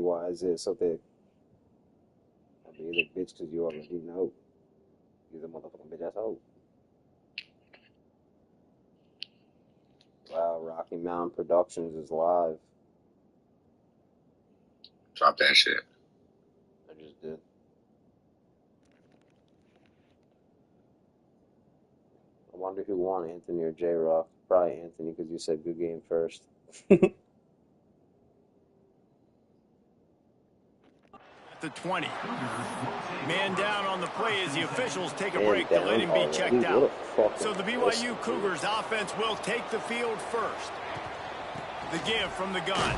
exactly why Isaiah so thick. I mean, you're the bitch because you already know. You're the motherfucking bitch asshole. Wow, Rocky Mountain Productions is live. Drop that shit. I just did. I wonder who won, Anthony or J-Rock. Probably Anthony, because you said good game first. The 20. Man down on the play as the officials take a break to let him be checked out. So the BYU Cougars offense will take the field first. The give from the gun.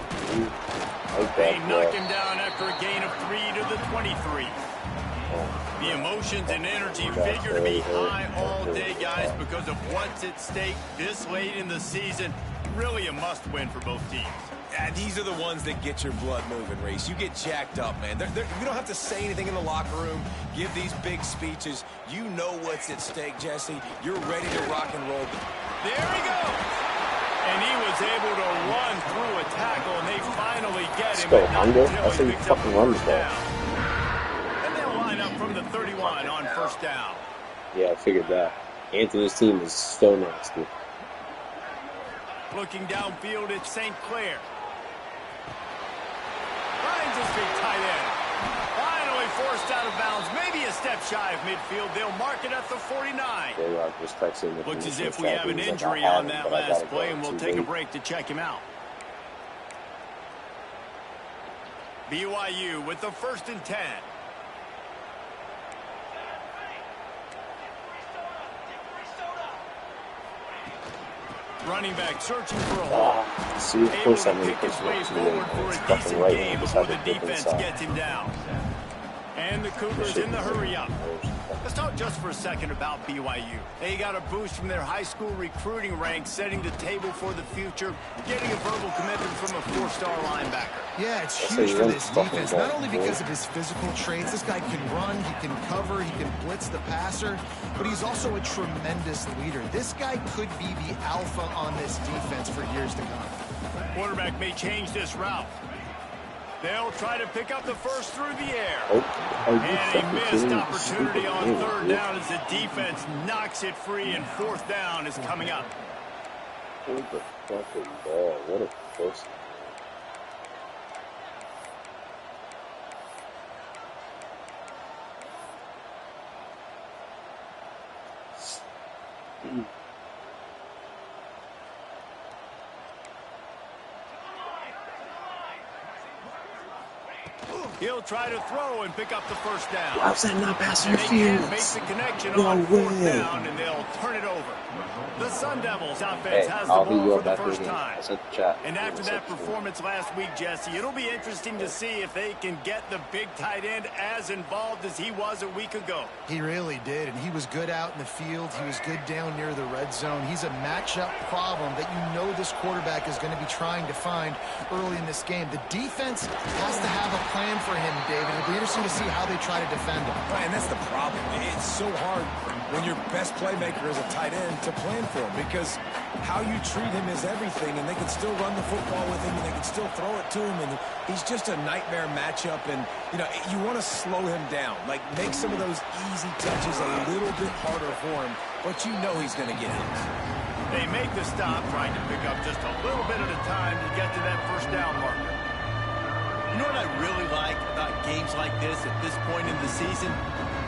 They knock him down after a gain of 3 to the 23. The emotions and energy figure to be high all day, guys, because of what's at stake this late in the season. Really a must-win for both teams. These are the ones that get your blood moving, Reese. You get jacked up, man. You don't have to say anything in the locker room, give these big speeches. You know what's at stake, Jesse. You're ready to rock and roll. There he goes. And he was able to run through a tackle, and they finally get him. Let's go, Hunger. That's how you fucking run the ball. And they'll line up from the 31 on first down. Yeah, I figured that. Anthony's team is so nasty. Looking downfield at St. Clair. Finds his big tight end. Finally forced out of bounds. Maybe a step shy of midfield. They'll mark it at the 49. Looks as if we have an injury on that last play, and we'll take a break to check him out. BYU with the 1st and 10. Running back searching for a hole. See, of course I'm going to pick his way forward for a decent game before the defense gets him down. And the Cougars in the hurry up. Let's talk just for a second about BYU. They got a boost from their high school recruiting ranks, setting the table for the future, getting a verbal commitment from a 4-star linebacker. Yeah, it's huge for this defense, not only because of his physical traits. This guy can run, he can cover, he can blitz the passer, but he's also a tremendous leader. This guy could be the alpha on this defense for years to come. Quarterback may change this route. They'll try to pick up the first through the air. And a missed opportunity on 3rd down as the defense knocks it free, and 4th down is coming up. What the fucking ball. What a first. He'll try to throw and pick up the 1st down. How's that not pass They can't make interference? the connection No on 4th way. down, and they'll turn it over. The Sun Devils offense has the ball for the first time. And after that performance last week, Jesse, it'll be interesting to see if they can get the big tight end as involved as he was a week ago. He really did, and he was good out in the field. He was good down near the red zone. He's a matchup problem that you know this quarterback is going to be trying to find early in this game. The defense has to have a plan for him, David. It'll be interesting to see how they try to defend him. Right, and that's the problem. It's so hard when your best playmaker is a tight end to plan for him, because how you treat him is everything, and they can still run the football with him, and they can still throw it to him, and he's just a nightmare matchup. And you want to slow him down, like make some of those easy touches a little bit harder for him, but you know he's going to get it. They make the stop, trying to pick up just a little bit at a time to get to that 1st down marker. You know what I really like about games like this at this point in the season?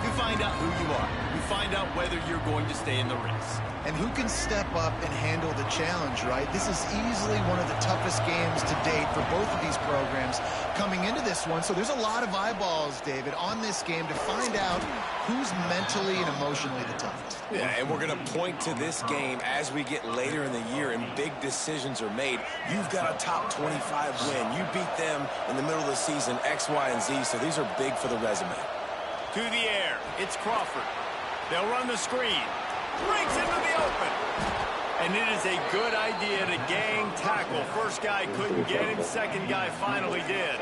You find out who you are. You find out whether you're going to stay in the race. And who can step up and handle the challenge, right? This is easily one of the toughest games to date for both of these programs coming into this one. So there's a lot of eyeballs, David, on this game to find out who's mentally and emotionally the toughest. Yeah, and we're going to point to this game as we get later in the year and big decisions are made. You've got a top 25 win. You beat them in the middle of the season, X, Y, and Z, so these are big for the resume. To the air, it's Crawford. They'll run the screen. Breaks into the open. And it is a good idea to gang tackle. First guy couldn't get him. Second guy finally did.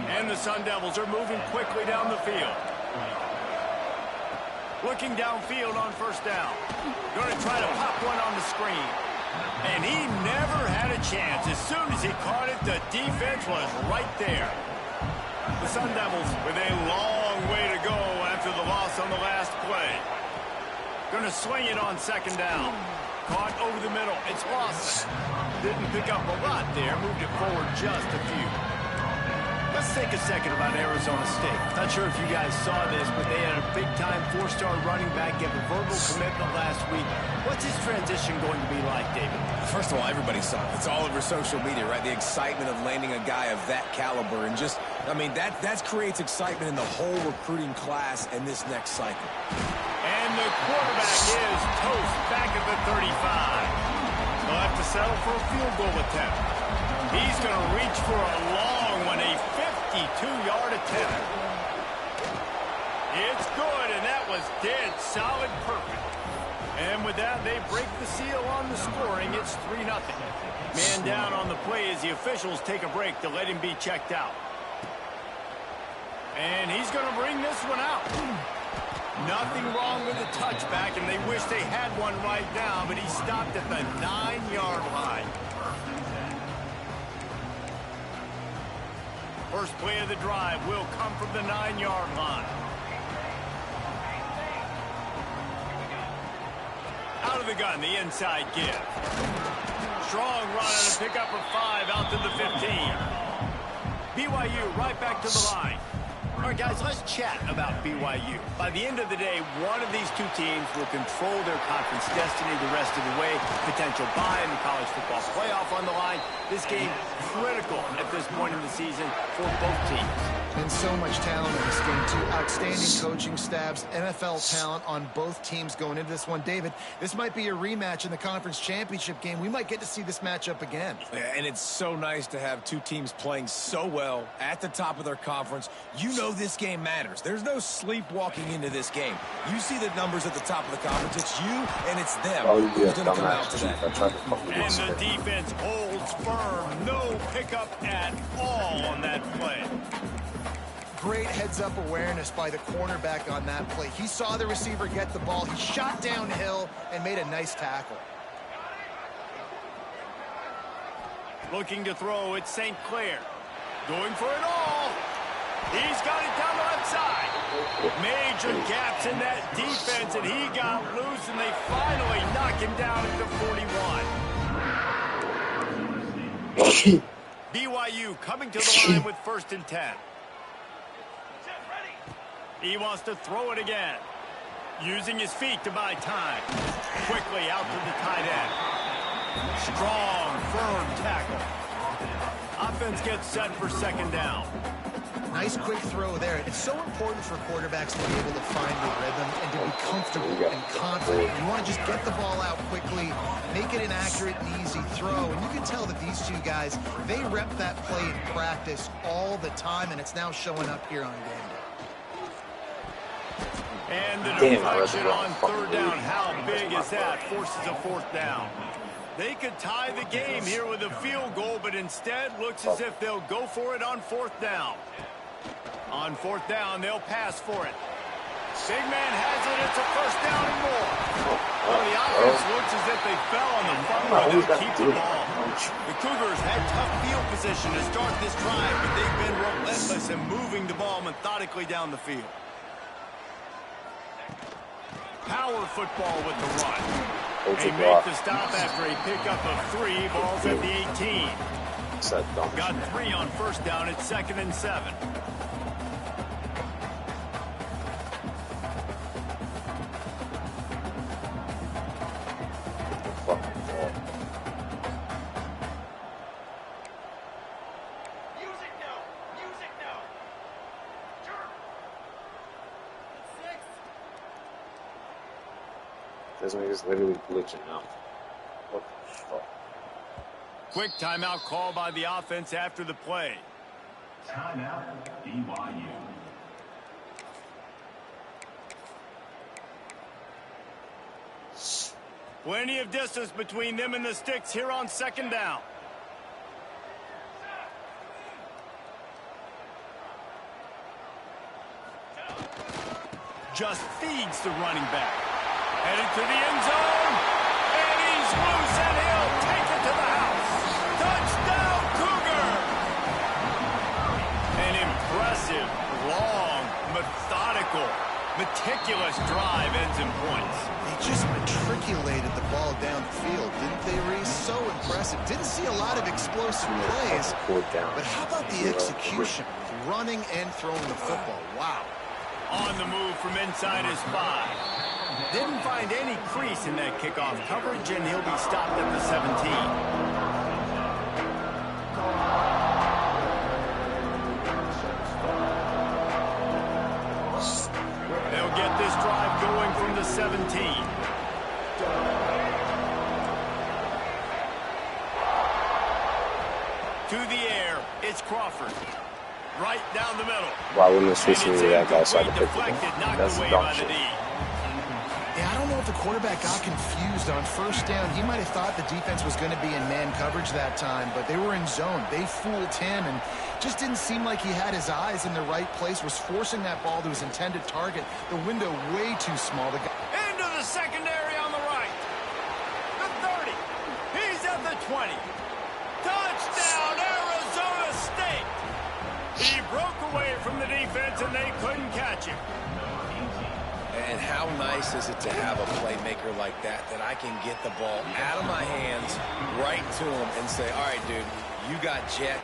And the Sun Devils are moving quickly down the field. Looking downfield on 1st down. Going to try to pop one on the screen. And he never had a chance. As soon as he caught it, the defense was right there. The Sun Devils with a long way to go after the loss on the last play. Going to swing it on second down. Caught over the middle. It's Lawson. Didn't pick up a lot there. Moved it forward just a few. Let's take a second about Arizona State. Not sure if you guys saw this, but they had a big-time four-star running back give a verbal commitment last week. What's his transition going to be like, David? First of all, everybody saw it. It's all over social media, right? The excitement of landing a guy of that caliber. And just, I mean, that creates excitement in the whole recruiting class in this next cycle. And the quarterback is toast back at the 35. They'll have to settle for a field goal attempt. He's going to reach for a long one, a 52-yard attempt. It's good, and that was dead solid perfect. And with that, they break the seal on the scoring. It's 3-0. Man down on the play as the officials take a break to let him be checked out. And he's going to bring this one out. Nothing wrong with the touchback, and they wish they had one right now, but he stopped at the 9-yard line. First play of the drive will come from the 9-yard line. Out of the gun, the inside give. Strong run and a pickup of 5 out to the 15. BYU right back to the line. All right, guys, let's chat about BYU. By the end of the day, one of these two teams will control their conference destiny the rest of the way. Potential bye in the college football playoff on the line. This game critical at this point in the season for both teams. And so much talent in this game, too. Outstanding coaching staffs, NFL talent on both teams going into this one. David, this might be a rematch in the conference championship game. We might get to see this matchup again. Yeah, and it's so nice to have two teams playing so well at the top of their conference. You know this game matters. There's no sleepwalking into this game. You see the numbers at the top of the conference. It's you and it's them. Who's going to come out to that? And the defense holds firm. No pickup at all on that play. Great heads-up awareness by the cornerback on that play. He saw the receiver get the ball. He shot downhill and made a nice tackle. Looking to throw, it's St. Clair. Going for it all. He's got it down the left side. Major gaps in that defense, and he got loose, and they finally knock him down at the 41. BYU coming to the line with 1st and 10. He wants to throw it again. Using his feet to buy time. Quickly out to the tight end. Strong, firm tackle. Offense gets set for 2nd down. Nice quick throw there. It's so important for quarterbacks to be able to find the rhythm and to be comfortable and confident. You want to just get the ball out quickly, make it an accurate and easy throw. And you can tell that these two guys, they rep that play in practice all the time, and it's now showing up here on game day. And the deflection on 3rd down. How big is that? Forces a 4th down. They could tie the game here with a field goal, but instead looks as if they'll go for it on 4th down. On 4th down, they'll pass for it. Big man has it. It's a 1st down and more. Well, the offense looks as if they fell on the front row. They'll keep the ball. The Cougars had tough field position to start this drive, but they've been relentless in moving the ball methodically down the field. Power football with the run. They make the stop after a pickup of 3. Ball's at the 18. Got 3 on 1st down. It's 2nd and 7. This one is literally glitching out. What the fuck? Quick timeout call by the offense after the play. Timeout, BYU. Plenty of distance between them and the sticks here on 2nd down. Just feeds the running back. Headed to the end zone. And he's loose, and he'll methodical, meticulous drive ends in points. They just matriculated the ball downfield, didn't they, Reese? So impressive. Didn't see a lot of explosive plays, but how about the execution? Running and throwing the football. Wow. On the move from inside his 5. Didn't find any crease in that kickoff coverage, and he'll be stopped at the 17. They'll get this drive going from the 17. To the air, it's Crawford. Right down the middle. Why wouldn't it switch me to that guy so I can pick it? That's dumb shit. Yeah, I don't know if the quarterback got confused on first down. He might have thought the defense was going to be in man coverage that time, but they were in zone. They fooled him and just didn't seem like he had his eyes in the right place, was forcing that ball to his intended target. The window way too small. Into the secondary on the right. The 30. He's at the 20. Touchdown, Arizona State. He broke away from the defense, and they couldn't catch him. And how nice is it to have a playmaker like that I can get the ball out of my hands right to him and say, all right, dude, you got jet.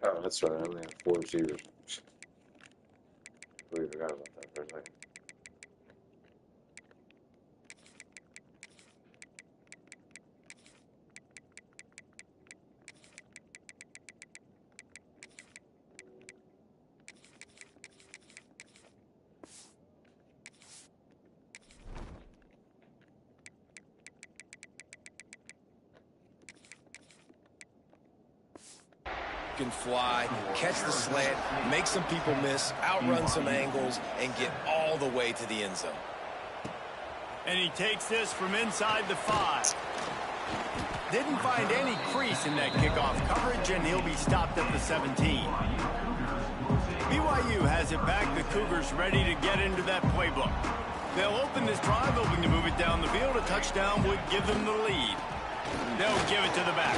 Oh, that's right. I only have 4 receivers. We forgot about that for a second. Can fly, catch the slant, make some people miss, outrun some angles, and get all the way to the end zone. And he takes this from inside the 5. Didn't find any crease in that kickoff coverage, and he'll be stopped at the 17. BYU has it back. The Cougars ready to get into that playbook. They'll open this drive, hoping to move it down the field. A touchdown would give them the lead. They'll give it to the back.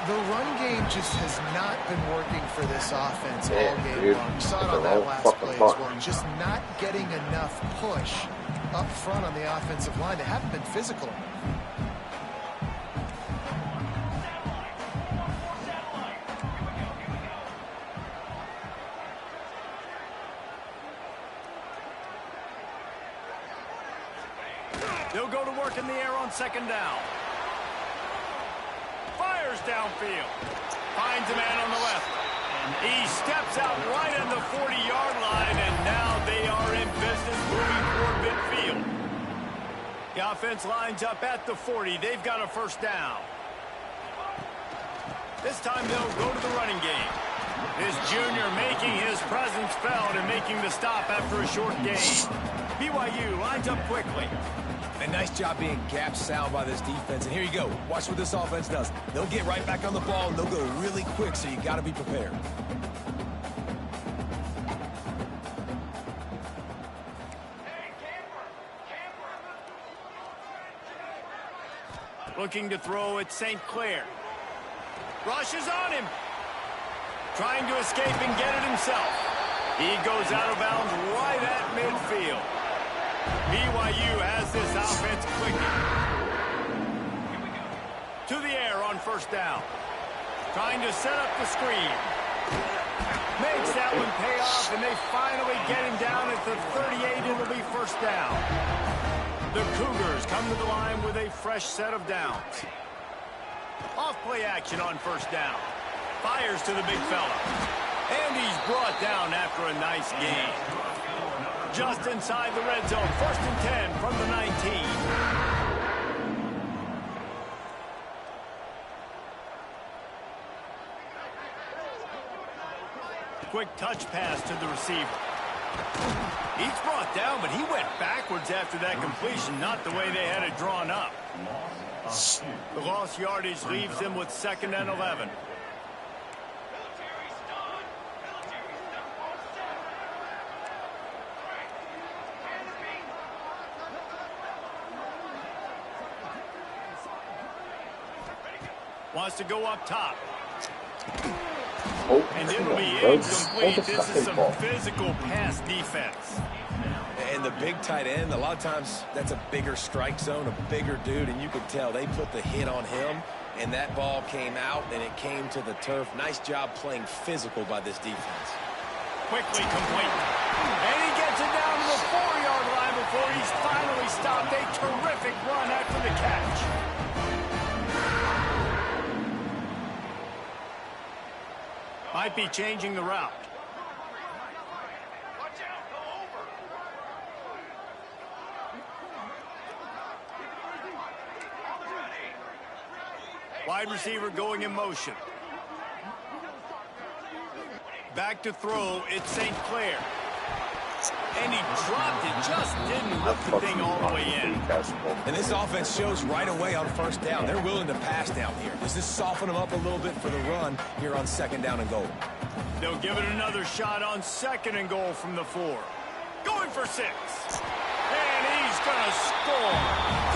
The run game just has not been working for this offense all game long. You saw it on that last play as well. Just not getting enough push up front on the offensive line. They haven't been physical. They'll go to work in the air on second down. Fires downfield. Finds a man on the left. He steps out right on the 40-yard line, and now they are in business moving toward midfield. The offense lines up at the 40. They've got a first down. This time they'll go to the running game. This junior making his presence felt and making the stop after a short gain. BYU lines up quickly. A nice job being gap sound by this defense. And here you go. Watch what this offense does. They'll get right back on the ball, and they'll go really quick, so you got to be prepared. Looking to throw at St. Clair. Rushes on him. Trying to escape and get it himself. He goes out of bounds right at midfield. BYU has this offense clicking. To the air on first down. Trying to set up the screen. Makes that one pay off, and they finally get him down at the 38. It'll be first down. The Cougars come to the line with a fresh set of downs. Off play action on first down. Fires to the big fella. And he's brought down after a nice gain. Just inside the red zone. 1st and 10 from the 19. Quick touch pass to the receiver. He's brought down, but he went backwards after that completion, not the way they had it drawn up. The lost yardage leaves them with 2nd and 11. Wants to go up top. Oh, and it'll be incomplete. This is some physical pass defense. And the big tight end, a lot of times that's a bigger strike zone, a bigger dude, and you could tell they put the hit on him, and that ball came out, and it came to the turf. Nice job playing physical by this defense. Quickly complete. And he gets it down to the 4-yard line before he's finally stopped. A terrific run after the catch. Might be changing the route. Wide receiver going in motion. Back to throw, it's St. Clair. And he dropped it, just didn't lift the thing all the way in. And this offense shows right away on first down. They're willing to pass down here. Does this soften them up a little bit for the run here on 2nd down and goal? They'll give it another shot on 2nd and goal from the 4. Going for 6. And he's going to score.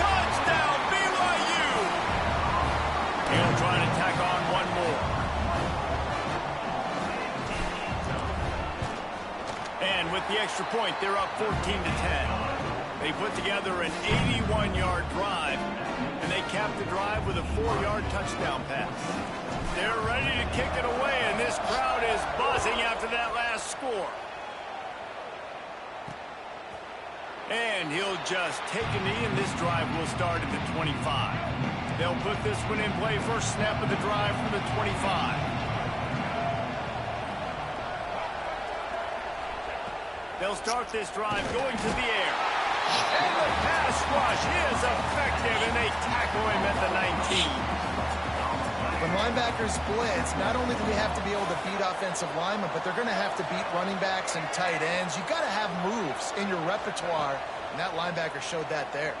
Touchdown, BYU! He'll try to tack on one more. And with the extra point, they're up 14-10. They put together an 81-yard drive, and they capped the drive with a 4-yard touchdown pass. They're ready to kick it away, and this crowd is buzzing after that last score. And he'll just take a knee, and this drive will start at the 25. They'll put this one in play. First snap of the drive from the 25. They'll start this drive going to the air. And the pass rush is effective, and they tackle him at the 19. When linebackers blitz, not only do they have to be able to beat offensive linemen, but they're going to have to beat running backs and tight ends. You've got to have moves in your repertoire, and that linebacker showed that there.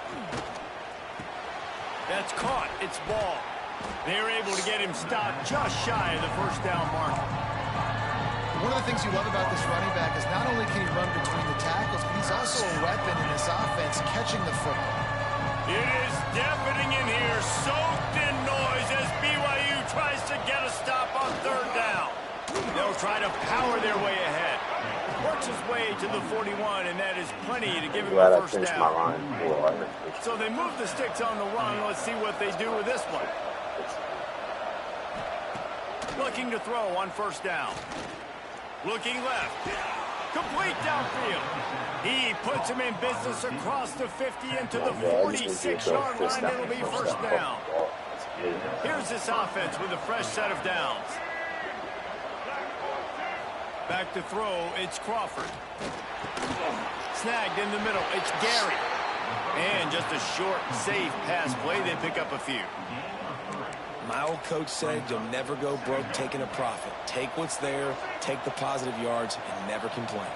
That's caught. It's ball. They're able to get him stopped just shy of the first down marker. One of the things you love about this running back is not only can he run between the tackles, but he's also a weapon in this offense catching the football. It is deafening in here, soaked in noise as BYU tries to get a stop on 3rd down. They'll try to power their way ahead. Works his way to the 41, and that is plenty to give him a first down. So they move the sticks on the run. Let's see what they do with this one. Looking to throw on 1st down. Looking left. Complete downfield. He puts him in business across the 50 into the 46-yard line. It'll be first down. Here's this offense with a fresh set of downs. Back to throw, it's Crawford. Snagged in the middle, it's Gary. And just a short, safe pass play. They pick up a few. My old coach said you'll never go broke taking a profit. Take what's there, take the positive yards, and never complain.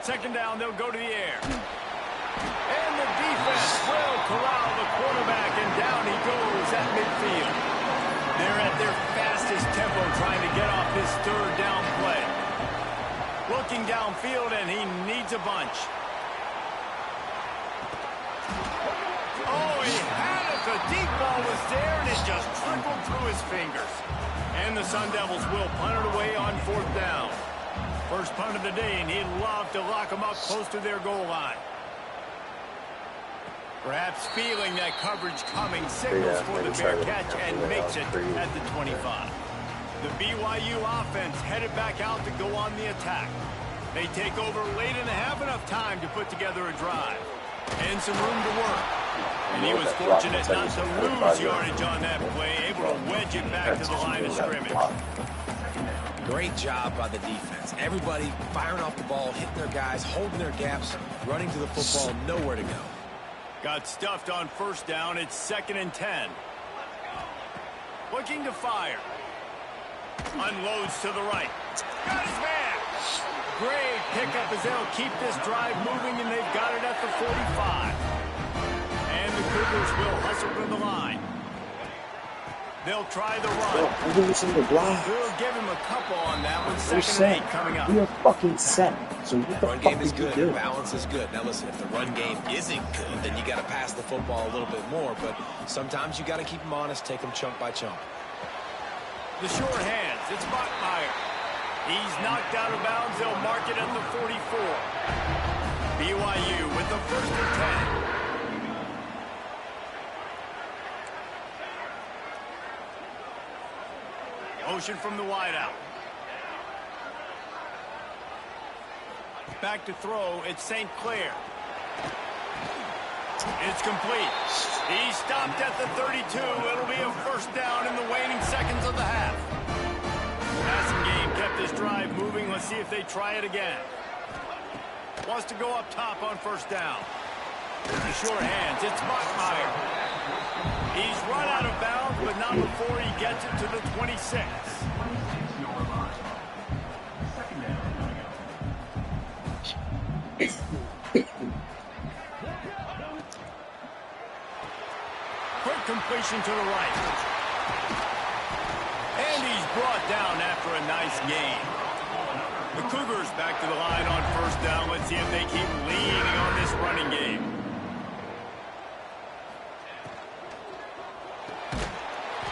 2nd down, they'll go to the air. And the defense will corral the quarterback, and down he goes at midfield. They're at their fastest tempo trying to get off this 3rd down play. Looking downfield, and he needs a bunch. Oh, he had it. The deep ball was there, and it just trickled through his fingers. And the Sun Devils will punt it away on 4th down. First punt of the day, and he'd love to lock them up close to their goal line. Perhaps feeling that coverage coming, signals for the fair catch and makes it at the 25. The BYU offense headed back out to go on the attack. They take over late and have enough time to put together a drive. And some room to work. And he was fortunate not to lose yardage on that play, able to wedge it back to the line of scrimmage. Great job by the defense. Everybody firing off the ball, hitting their guys, holding their gaps, running to the football, nowhere to go. Got stuffed on 1st down. It's 2nd and 10. Looking to fire. Unloads to the right. Got his man. Great pickup as they'll keep this drive moving, and they've got it at the 45. And the Cougars will hustle to the line. They'll try the run. Every single block. We'll give him a couple on that one. Second and 8 coming up. We are fucking set. So what the run fuck game is did you good. do? Balance is good. Now listen, if the run game isn't good, then you got to pass the football a little bit more. But sometimes you got to keep them honest, take them chunk by chunk. The short hands. It's Bachmeier. He's knocked out of bounds. They'll mark it at the 44. BYU with the first and 10. Motion from the wideout. Back to throw. It's St. Clair. It's complete. He stopped at the 32. It'll be a first down in the waning seconds of the half. Passing game kept this drive moving. Let's see if they try it again. Wants to go up top on first down. The short hands. It's Bachmeier. He's run out of bounds, but not before he gets it to the 26. Quick completion to the right. And he's brought down after a nice gain. The Cougars back to the line on first down. Let's see if they keep leaning on this running game.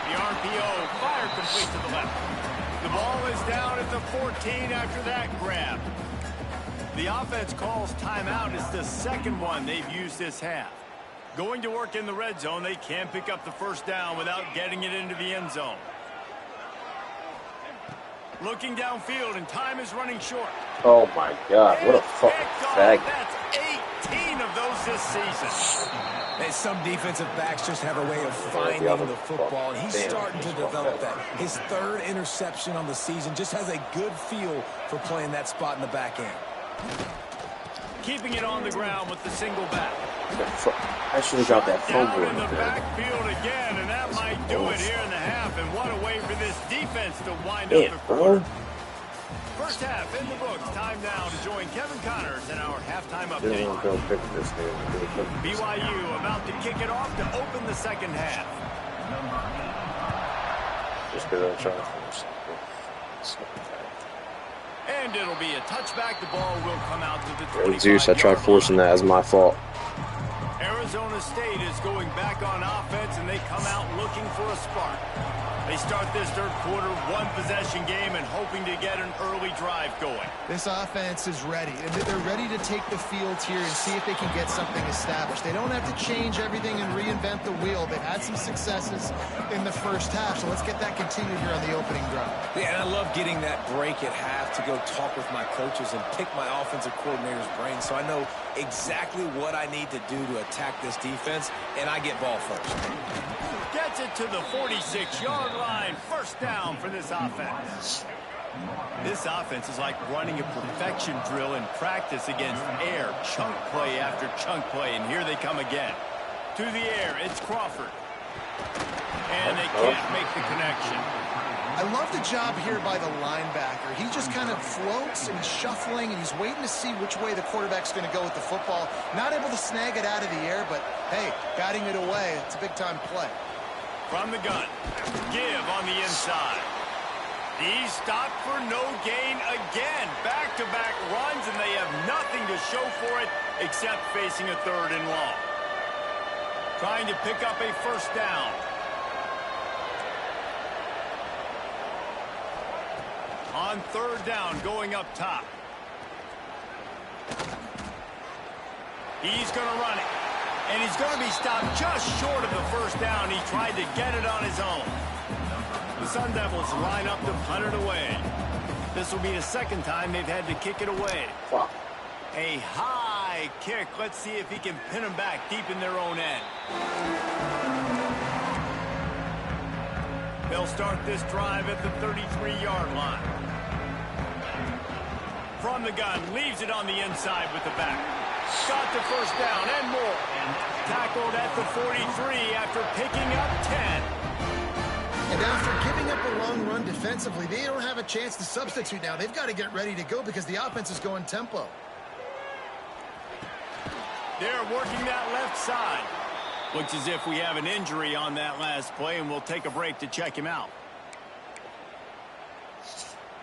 The RPO fire complete to the left. The ball is down at the 14 after that grab. The offense calls timeout. It's the second one they've used this half. Going to work in the red zone, they can't pick up the first down without getting it into the end zone. Looking downfield, and time is running short. Oh my God, what a fucking fag. That's 18 of those this season. And some defensive backs just have a way of finding the football, and he's starting to develop that. His third interception on the season, just has a good feel for playing that spot in the back end. Keeping it on the ground with the single back. I should have got that fumble in the backfield again, and that might do it here in the half. And what a way for this defense to wind up the quarter. First half in the books. Time now to join Kevin Connors in our halftime update. BYU about to kick it off to open the second half. Just because I'm trying to finish. And it'll be a touchback. The ball will come out to the 25. Zeus, I tried forcing that as my fault. Arizona State is going back on offense, and they come out looking for a spark. They start this third quarter one-possession game and hoping to get an early drive going. This offense is ready, and they're ready to take the field here and see if they can get something established. They don't have to change everything and reinvent the wheel. They've had some successes in the first half, so let's get that continued here on the opening drive. Yeah, and I love getting that break at half to go talk with my coaches and pick my offensive coordinator's brain so I know exactly what I need to do to attack this defense, and I get ball first. Gets it to the 46-yard line. First down for this offense. This offense is like running a perfection drill in practice against air. Chunk play after chunk play, and here they come again. To the air, it's Crawford. And they can't make the connection. I love the job here by the linebacker. He just kind of floats and he's shuffling and he's waiting to see which way the quarterback's going to go with the football. Not able to snag it out of the air, but hey, guiding it away. It's a big-time play. From the gun, give on the inside. He's stopped for no gain again. Back-to-back runs, and they have nothing to show for it except facing a third and long. Trying to pick up a first down. On third down, going up top. He's going to run it. And he's going to be stopped just short of the first down. He tried to get it on his own. The Sun Devils line up to punt it away. This will be the second time they've had to kick it away. A high kick. Let's see if he can pin them back deep in their own end. They'll start this drive at the 33-yard line. From the gun, leaves it on the inside with the back. Got the first down and more. Tackled at the 43 after picking up 10. And after giving up a long run defensively, they don't have a chance to substitute now. They've got to get ready to go because the offense is going tempo. They're working that left side. Looks as if we have an injury on that last play, and we'll take a break to check him out.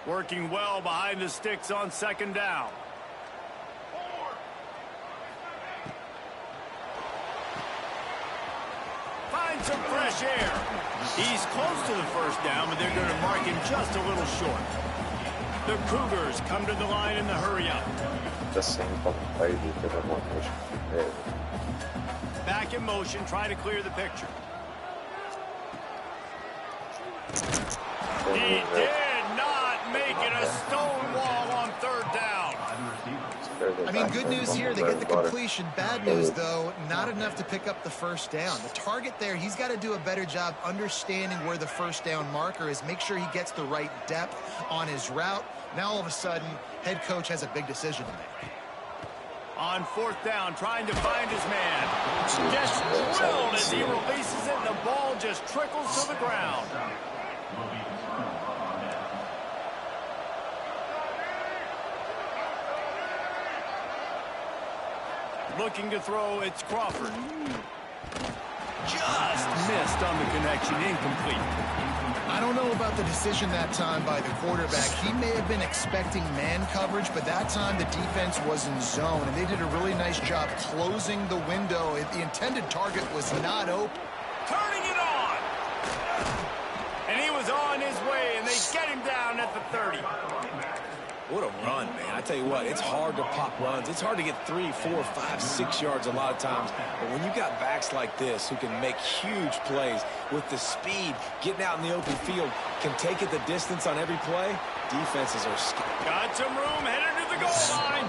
Working well behind the sticks on second down. Find some fresh air. He's close to the first down, but they're going to mark him just a little short. The Cougars come to the line in the hurry-up. The same fucking play you could have one motion. Back in motion, try to clear the picture. He did not make it a stone wall on third down. I mean, good news here, they get the completion. Bad news, though, not enough to pick up the first down. The target there, he's got to do a better job understanding where the first down marker is, make sure he gets the right depth on his route. Now, all of a sudden, head coach has a big decision to make. On fourth down, trying to find his man. Gets drilled as he releases it, and the ball just trickles to the ground. Looking to throw, it's Crawford. Just missed on the connection, incomplete. I don't know about the decision that time by the quarterback. He may have been expecting man coverage, but that time the defense was in zone, and they did a really nice job closing the window. The intended target was not open. Turning it on! And he was on his way, and they get him down at the 30. What a run, man. I tell you what, it's hard to pop runs. It's hard to get 3, 4, 5, 6 yards a lot of times. But when you got backs like this who can make huge plays with the speed, getting out in the open field, can take it the distance on every play, defenses are scared. Got some room, headed to the goal line.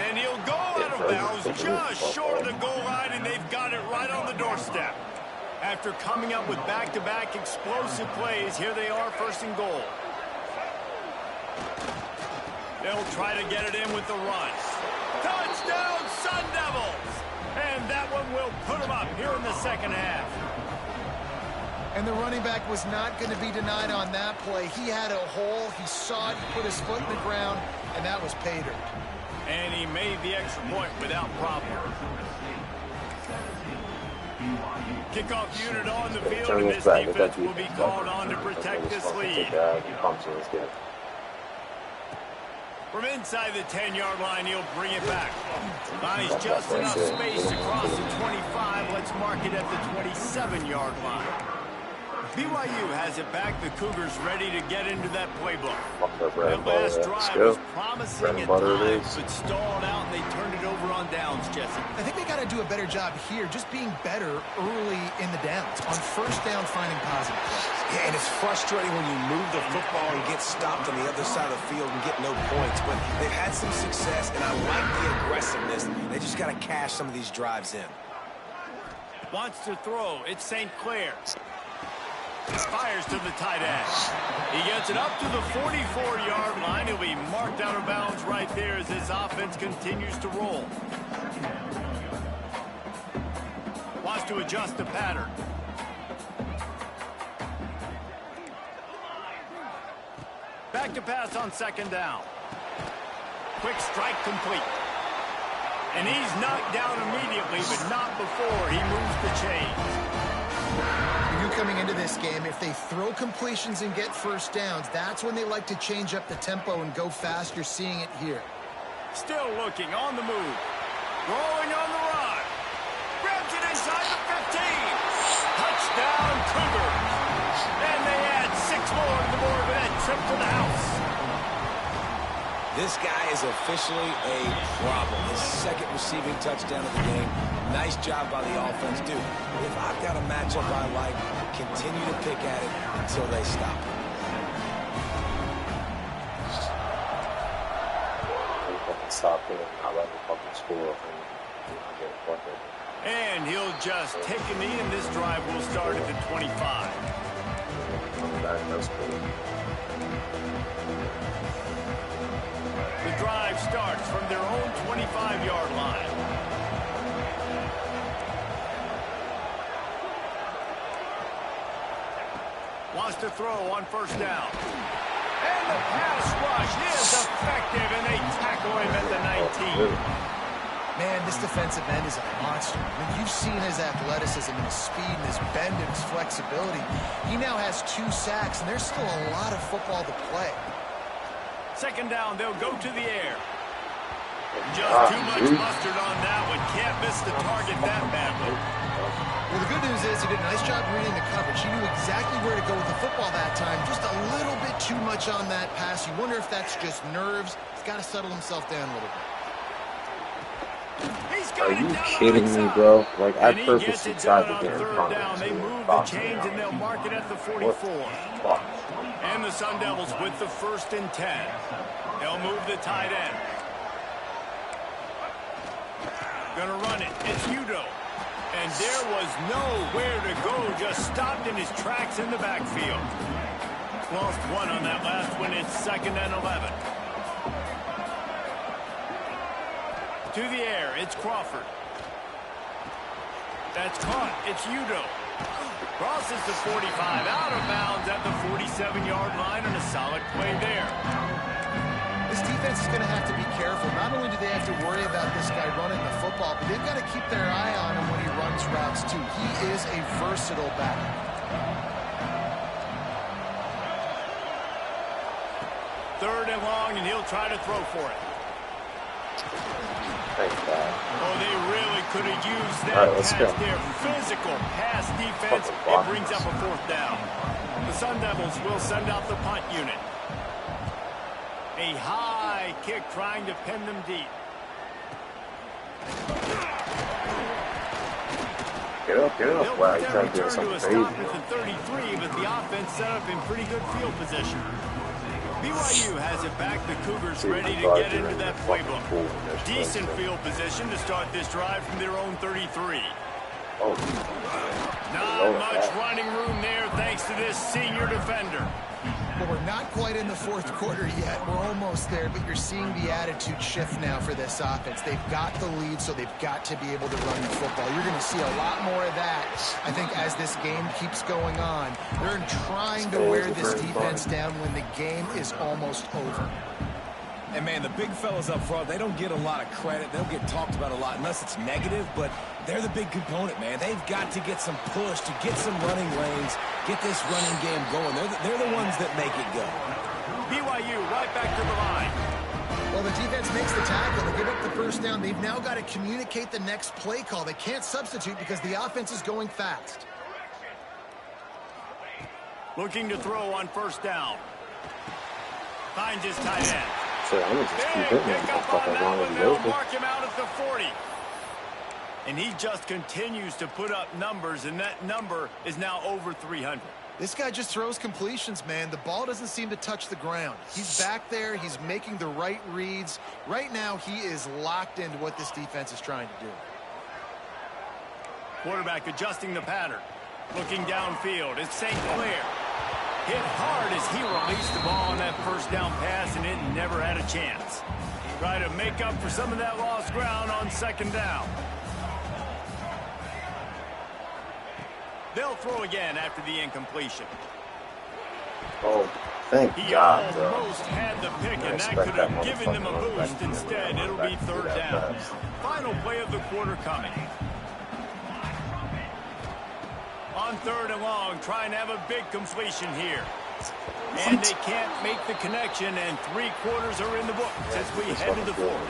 And he'll go out of bounds just short of the goal line, and they've got it right on the doorstep. After coming up with back-to-back explosive plays, here they are, first and goal. They'll try to get it in with the run. Touchdown, Sun Devils! And that one will put them up here in the second half. And the running back was not going to be denied on that play. He had a hole, he saw it, he put his foot in the ground, and that was pay dirt. And he made the extra point without problem. Kickoff unit on the field, and this defense will be called on to protect this lead. From inside the 10-yard line, he'll bring it back. Finds just enough space to cross the 25. Let's mark it at the 27-yard line. BYU has it back. The Cougars ready to get into that playbook. That last drive was promising at times, but stalled out, and they turned it over on downs, Jesse. I think they got to do a better job here, just being better early in the downs. On first down, finding positive plays. Yeah, and it's frustrating when you move the football and get stopped on the other side of the field and get no points. But they've had some success, and I like the aggressiveness. They just got to cash some of these drives in. Wants to throw. It's St. Clair. Fires to the tight end. He gets it up to the 44-yard line. He'll be marked out of bounds right there as this offense continues to roll. Wants to adjust the pattern. Back to pass on second down. Quick strike complete. And he's knocked down immediately, but not before he moves the chains. Coming into this game, if they throw completions and get first downs, that's when they like to change up the tempo and go fast. You're seeing it here. Still looking on the move. Rolling on the run. Grabs it inside the 15. Touchdown, Cougars. And they add 6 more to the board with that trip to the house. This guy is officially a problem. His second receiving touchdown of the game. Nice job by the offense, dude. If I've got a matchup I like, continue to pick at it until they stop. Stop it. I like the fucking score. And he'll just take a knee, and this drive will start at the 25. That's cool. The drive starts from their own 25-yard line. Wants to throw on first down. And the pass rush is effective, and they tackle him at the 19. Man, this defensive end is a monster. When you've seen his athleticism and his speed and his bend and his flexibility, he now has 2 sacks, and there's still a lot of football to play. Second down, they'll go to the air. Just too much mustard on that one. Can't miss the target that badly. Well, the good news is he did a nice job reading the coverage. He knew exactly where to go with the football that time. Just a little bit too much on that pass. You wonder if that's just nerves. He's got to settle himself down a little bit. Are you kidding me, bro? Like, I purposely tried to get in front of They him. move the chains and they'll mark it at the 44. And the Sun Devils with the 1st and 10. They'll move the tight end. Gonna run it. It's Udo. And there was nowhere to go. Just stopped in his tracks in the backfield. Lost 1 on that last one. It's 2nd and 11. To the air, it's Crawford. That's caught. It's Udo. Crosses the 45, out of bounds at the 47-yard line, and a solid play there. This defense is going to have to be careful. Not only do they have to worry about this guy running the football, but they've got to keep their eye on him when he runs routes, too. He is a versatile back. Third and long, and he'll try to throw for it. Thank God. Oh, they really could have used that pass there. Physical pass defense. It brings up a 4th down. The Sun Devils will send out the punt unit. A high kick trying to pin them deep. Get up, get up. Wow, you tried to do something crazy. Stop at the 33, but the offense set up in pretty good field position. BYU has it back. The Cougars ready to get into that playbook. Decent field position to start this drive from their own 33. Not much running room there thanks to this senior defender. Well, we're not quite in the 4th quarter yet. We're almost there, but you're seeing the attitude shift now for this offense. They've got the lead, so they've got to be able to run the football. You're going to see a lot more of that, I think, as this game keeps going on. They're trying to wear this defense down when the game is almost over. And, man, the big fellas up front, they don't get a lot of credit. They don't get talked about a lot unless it's negative, but they're the big component, man. They've got to get some push, to get some running lanes, get this running game going. They're the ones that make it go. BYU right back to the line. Well, the defense makes the tackle. They give up the 1st down. They've now got to communicate the next play call. They can't substitute because the offense is going fast. Looking to throw on 1st down. Finds his tight end. So I'm going to just keep hitting him as long as he's open. Mark him out at the 40. And he just continues to put up numbers, and that number is now over 300. This guy just throws completions, man. The ball doesn't seem to touch the ground. He's back there. He's making the right reads. Right now, he is locked into what this defense is trying to do. Quarterback adjusting the pattern. Looking downfield. It's St. Clair. Hit hard as he released the ball on that 1st down pass, and it never had a chance. Try to make up for some of that lost ground on 2nd down. They'll throw again after the incompletion. Oh, thank He God, bro. almost had the pick, and that could have given them a boost. Instead, it'll be 3rd down. Final play of the quarter coming. On 3rd and long, trying to have a big completion here. And they can't make the connection, and 3 quarters are in the books as we head to the 4th.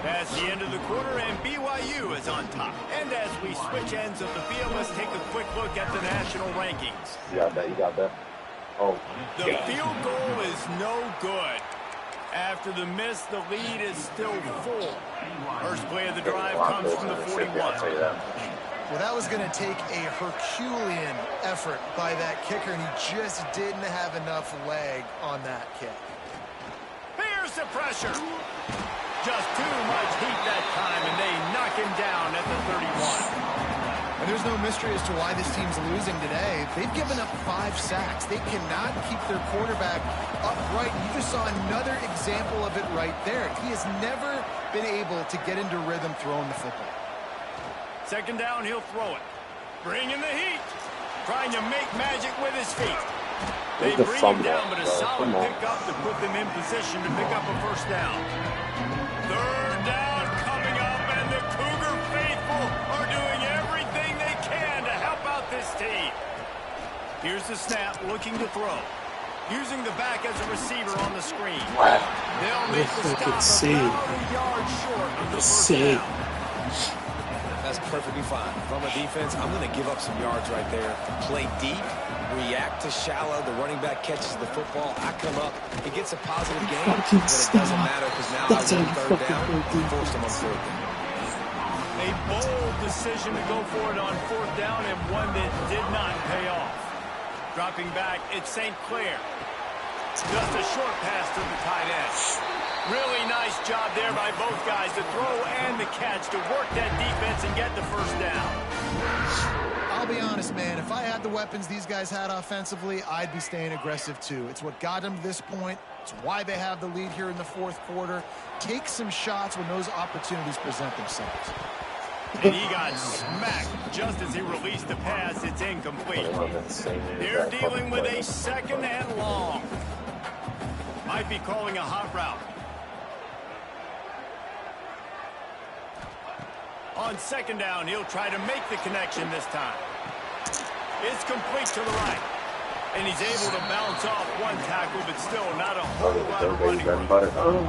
That's the end of the quarter, and BYU is on top. And as we switch ends of the field, let's take a quick look at the national rankings. You got that, you got that. Oh, the field goal is no good. After the miss, the lead is still full. First play of the drive comes from the 41. I'll tell you that. Well, that was going to take a Herculean effort by that kicker, and he just didn't have enough leg on that kick. Here's the pressure. Just too much heat that time, and they knock him down at the 31. And there's no mystery as to why this team's losing today. They've given up 5 sacks. They cannot keep their quarterback upright. You just saw another example of it right there. He has never been able to get into rhythm throwing the football. 2nd down, he'll throw it. Bringing the heat. Trying to make magic with his feet. They bring him down, but a solid pickup to put them in position to pick up a 1st down. 3rd down coming up, Here's the snap, looking to throw. Using the back as a receiver on the screen. They'll make the stop about a yard short of the first down. That's perfectly fine. If I'm a defense, I'm going to give up some yards right there. Play deep, react to shallow. The running back catches the football. I come up. He gets a positive gain, but it doesn't matter because now I win third down and force him on fourth down. A bold decision to go for it on fourth down and one that did not pay off. Dropping back, it's St. Clair. Just a short pass to the tight end. Really nice job there by both guys to throw and the catch to work that defense and get the first down. I'll be honest, man. If I had the weapons these guys had offensively, I'd be staying aggressive too. It's what got them to this point. It's why they have the lead here in the fourth quarter. Take some shots when those opportunities present themselves. And he got smacked just as he released the pass. It's incomplete. They're dealing with a second and long. Might be calling a hot route. On second down, he'll try to make the connection this time. It's complete to the right. And he's able to bounce off one tackle, but still not a whole lot of running room.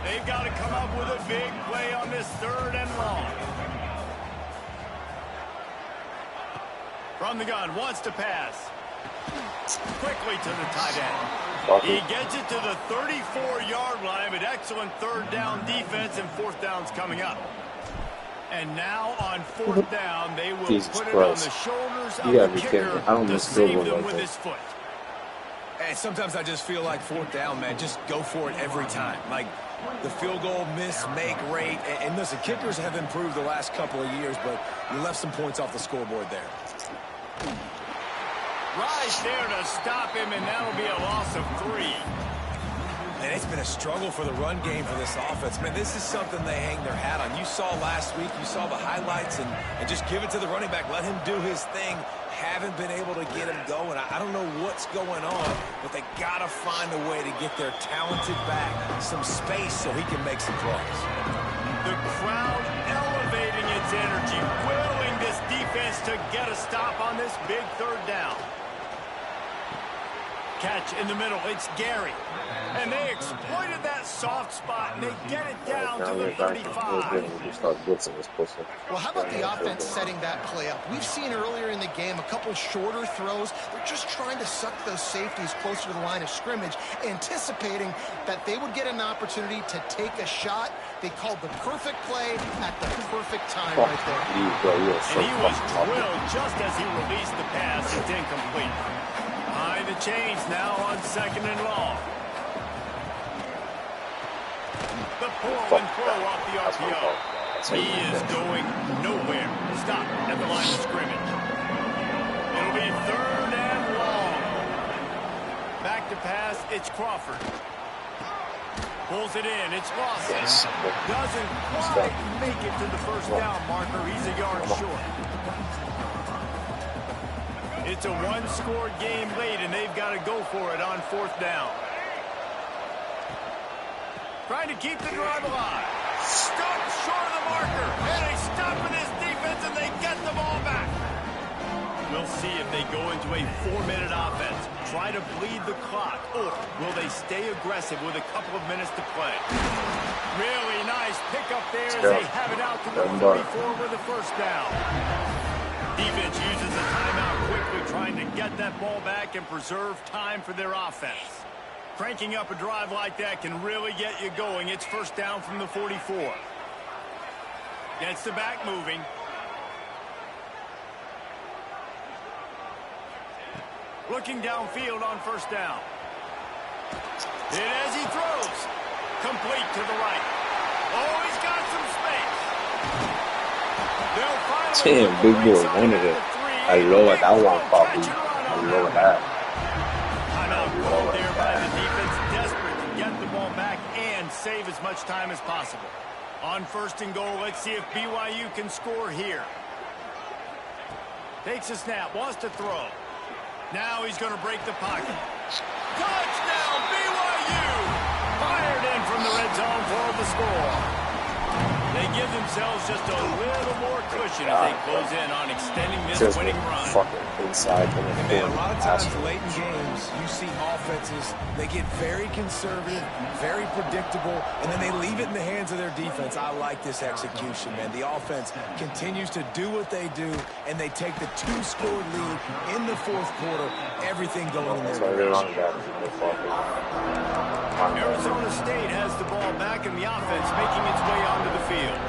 They've got to come up with a big play on this third and long. From the gun, wants to pass. Quickly to the tight end. He gets it to the 34-yard line, but excellent third down defense, and fourth down's coming up. And now on fourth down, they will put it on the shoulders of the kicker to save them with his foot. And sometimes I just feel like fourth down, man, just go for it every time. Like the field goal miss-make rate. And listen, kickers have improved the last couple of years, but you left some points off the scoreboard there. Right there to stop him, and that'll be a loss of 3. And it's been a struggle for the run game for this offense. Man, this is something they hang their hat on. You saw last week, you saw the highlights, and just give it to the running back. Let him do his thing. Haven't been able to get him going. I don't know what's going on, but they got to find a way to get their talented back some space so he can make some plays. The crowd elevating its energy, willing this defense to get a stop on this big third down. Catch in the middle, it's Gary. And they exploited that soft spot, and they get it down to the 35. Well, how about the offense setting that play up? We've seen earlier in the game a couple shorter throws. They're just trying to suck those safeties closer to the line of scrimmage, anticipating that they would get an opportunity to take a shot. They called the perfect play at the perfect time right there. And he was drilled just as he released the pass. It's incomplete. Behind the chains now on second and long. The pull and throw off the RPO. He is going nowhere. Stop at the line of scrimmage. It'll be third and long. Back to pass, it's Crawford. Pulls it in, it's Lawson. Doesn't quite make it to the first down marker. He's a yard short. It's a one-score game late, and they've got to go for it on fourth down. Trying to keep the drive alive. Stopped short of the marker. And they stop with this defense, and they get the ball back. We'll see if they go into a 4-minute offense. Try to bleed the clock, or will they stay aggressive with a couple of minutes to play? Really nice pickup there as they have it out to the 34 with the first down. Defense uses a timeout quickly, trying to get that ball back and preserve time for their offense. Cranking up a drive like that can really get you going. It's first down from the 44. Gets the back moving. Looking downfield on first down. And as he throws, complete to the right. Oh, he's got some space. Damn, big boy wanted it. I lower that one, Bobby. I lower that. Timeout called there by the defense, desperate to get the ball back and save as much time as possible. On first and goal, let's see if BYU can score here. Takes a snap, wants to throw. Now he's going to break the pocket. Touchdown, BYU! Fired in from the red zone for the score. They give themselves just a little more cushion as they close in on extending this winning run. Fucking inside. Man, a lot of times late in games, you see offenses, they get very conservative, very predictable, and then they leave it in the hands of their defense. I like this execution, man. The offense continues to do what they do, and they take the 2-score lead in the fourth quarter. Everything going in their direction. Arizona State has the ball back in the offense, making its way onto the field.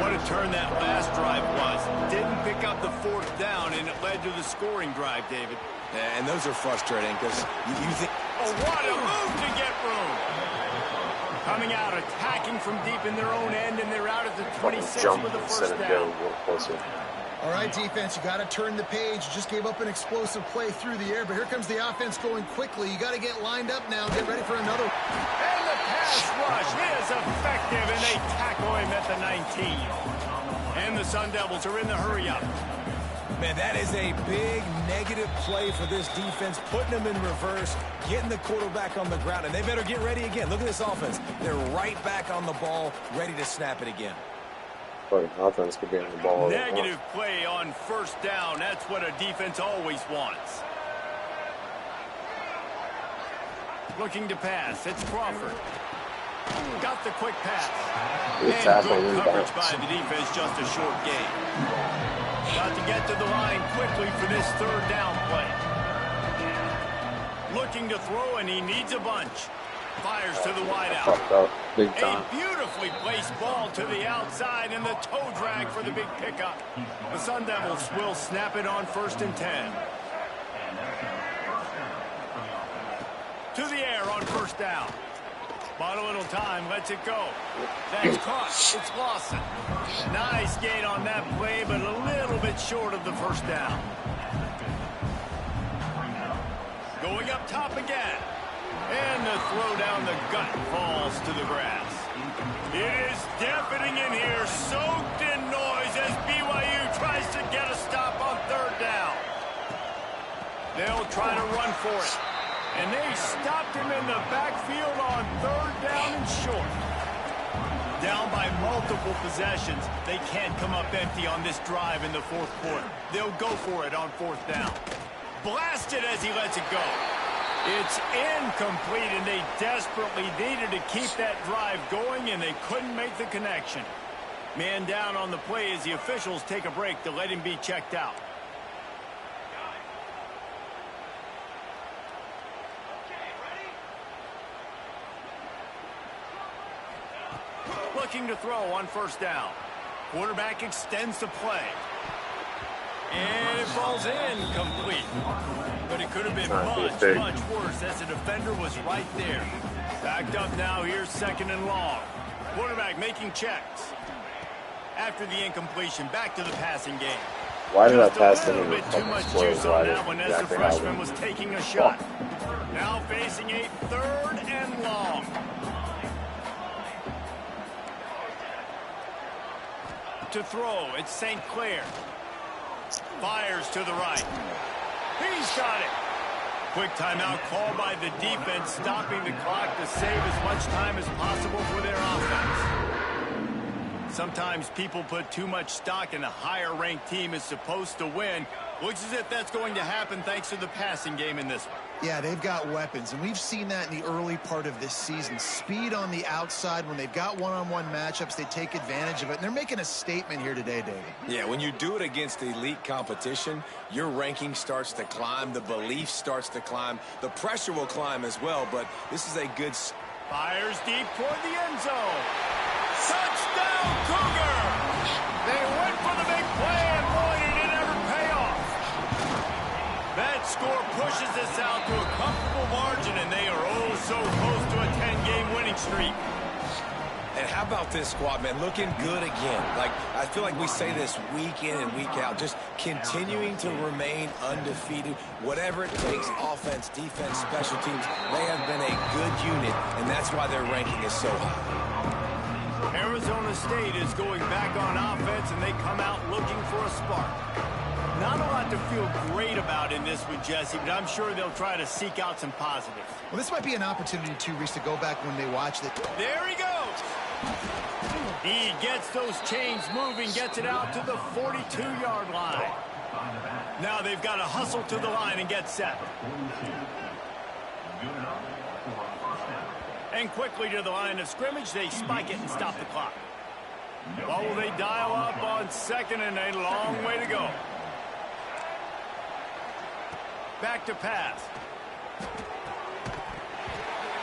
What a turn that last drive was. Didn't pick up the fourth down, and it led to the scoring drive, David. And those are frustrating because you think... Oh, what a move to get room. Coming out, attacking from deep in their own end, and they're out at the 26 with the first down. All right, defense, you got to turn the page. You just gave up an explosive play through the air, but here comes the offense going quickly. You got to get lined up now. Get ready for another. And the pass rush is effective, and they tackle him at the 19. And the Sun Devils are in the hurry-up. Man, that is a big negative play for this defense, putting them in reverse, getting the quarterback on the ground, and they better get ready again. Look at this offense. They're right back on the ball, ready to snap it again. Offense could be on the ball. Negative play on first down. That's what a defense always wants. Looking to pass. It's Crawford. Got the quick pass. And good coverage by the defense, just a short gain. Got to get to the line quickly for this third down play. Looking to throw, and he needs a bunch. Fires to the wideout. A beautifully placed ball to the outside, and the toe drag for the big pickup. The Sun Devils will snap it on 1st and 10. To the air on first down. Bought a little time, lets it go. That's caught. It's Lawson. Nice gain on that play, but a little bit short of the first down. Going up top again. And the throw down the gut falls to the grass. It is deafening in here, soaked in noise as BYU tries to get a stop on third down. They'll try to run for it. And they stopped him in the backfield on third down and short. Down by multiple possessions. They can't come up empty on this drive in the fourth quarter. They'll go for it on fourth down. Blasted as he lets it go. It's incomplete, and they desperately needed to keep that drive going, and they couldn't make the connection. Man down on the play as the officials take a break to let him be checked out. Looking to throw on first down. Quarterback extends the play. And it falls incomplete. But it could have been much worse as the defender was right there. Backed up now, here's 2nd and long. Quarterback making checks. After the incompletion, back to the passing game. Why did I pass a little bit too much juice on that one as the freshman was taking a shot. Now facing a 3rd and long. To throw, it's St. Clair. Fires to the right. He's got it. Quick timeout call by the defense, stopping the clock to save as much time as possible for their offense. Sometimes people put too much stock in a higher-ranked team is supposed to win. Looks as if that's going to happen thanks to the passing game in this one. Yeah, they've got weapons, and we've seen that in the early part of this season. Speed on the outside. When they've got one-on-one matchups, they take advantage of it, and they're making a statement here today, David. Yeah, when you do it against elite competition, your ranking starts to climb, the belief starts to climb, the pressure will climb as well, but this is a good... Fires deep toward the end zone. Touchdown, Cougar! They went for the big play, and boy, did it ever pay off. That score pushes us out to a comfortable margin, and they are oh so close to a 10-game winning streak. And how about this squad, man? Looking good again. Like, I feel like we say this week in and week out, just continuing to remain undefeated. Whatever it takes, offense, defense, special teams, they have been a good unit, and that's why their ranking is so high. Arizona State is going back on offense, and they come out looking for a spark. Not a lot to feel great about in this one, Jesse, but I'm sure they'll try to seek out some positives. Well, this might be an opportunity, too, Reese, to go back when they watch it. There he goes. He gets those chains moving, gets it out to the 42-yard line. Now they've got to hustle to the line and get set. And quickly to the line of scrimmage, they spike it and stop the clock. Well, will they dial up on second and a long way to go? Back to pass.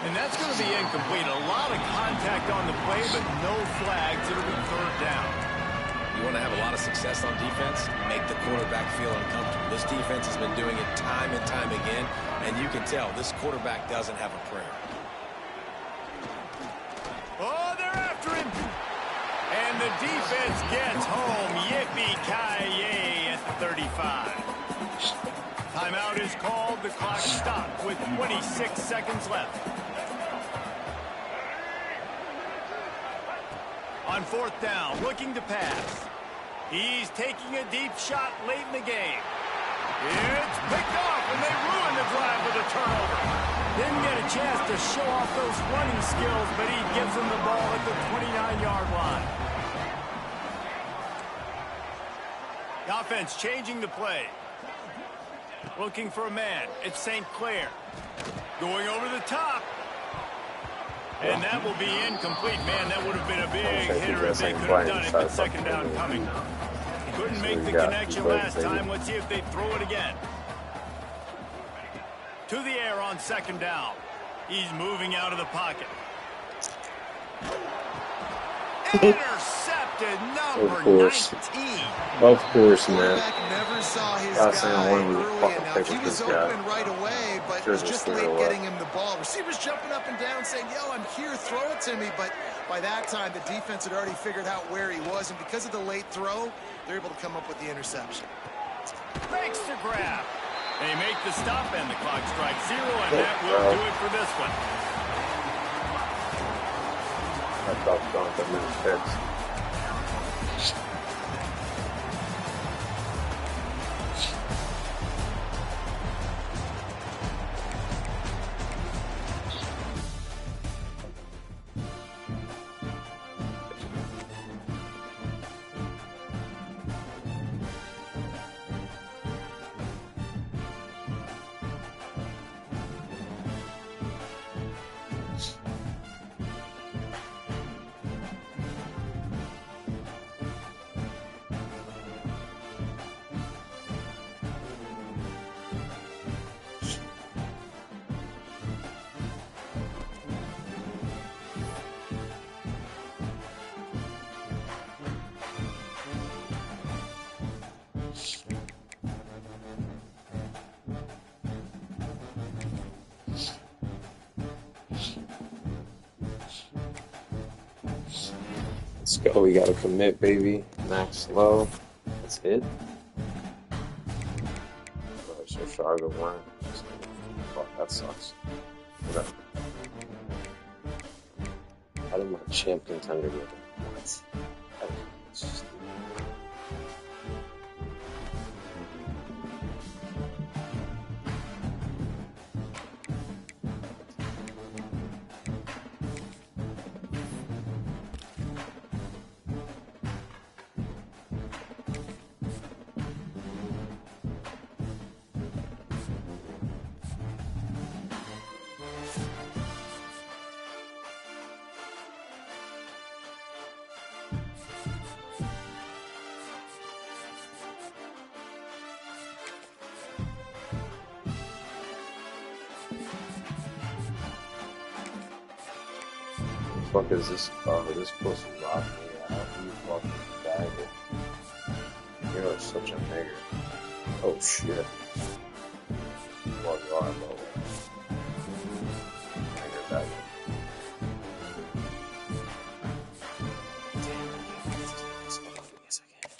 And that's going to be incomplete. A lot of contact on the play, but no flags. It'll be third down. You want to have a lot of success on defense? Make the quarterback feel uncomfortable. This defense has been doing it time and time again, and you can tell this quarterback doesn't have a prayer. Oh, they're after him. And the defense gets home. Yippee-ki-yay at the 35. Timeout is called. The clock stopped with 26 seconds left. On fourth down, looking to pass. He's taking a deep shot late in the game. It's picked off, and they ruin the drive with a turnover. Didn't get a chance to show off those running skills, but he gives them the ball at the 29-yard line. The offense changing the play. Looking for a man. It's St. Clair. Going over the top. And that will be incomplete. Man, that would have been a big hitter if they could have done it with second down coming. Couldn't make the connection last time. Let's see if they throw it again. To the air on second down. He's moving out of the pocket. Intercepted, number 19. Of course, man. Never saw his Last thing I wanted was a early fucking enough. pick He with was this guy. open right away, but was just late getting him the ball. Receivers jumping up and down saying, yo, I'm here, throw it to me. But by that time, the defense had already figured out where he was, and because of the late throw, they're able to come up with the interception. Fakes the grab. They make the stop, and the clock strikes 0, and that will do it for this one. I thought John got many picks. Let's go. We got to commit, baby. Max low. That's it. So Chicago won. Fuck, that sucks. Whatever. How did my champ contender get it? What? It's just... What the fuck is this? Oh, this supposed to lock me out. You fucking faggot. You're such a nigger. Oh shit. Well, you are, bro. Nigger faggot. Yes, I can.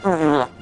Mm-hmm.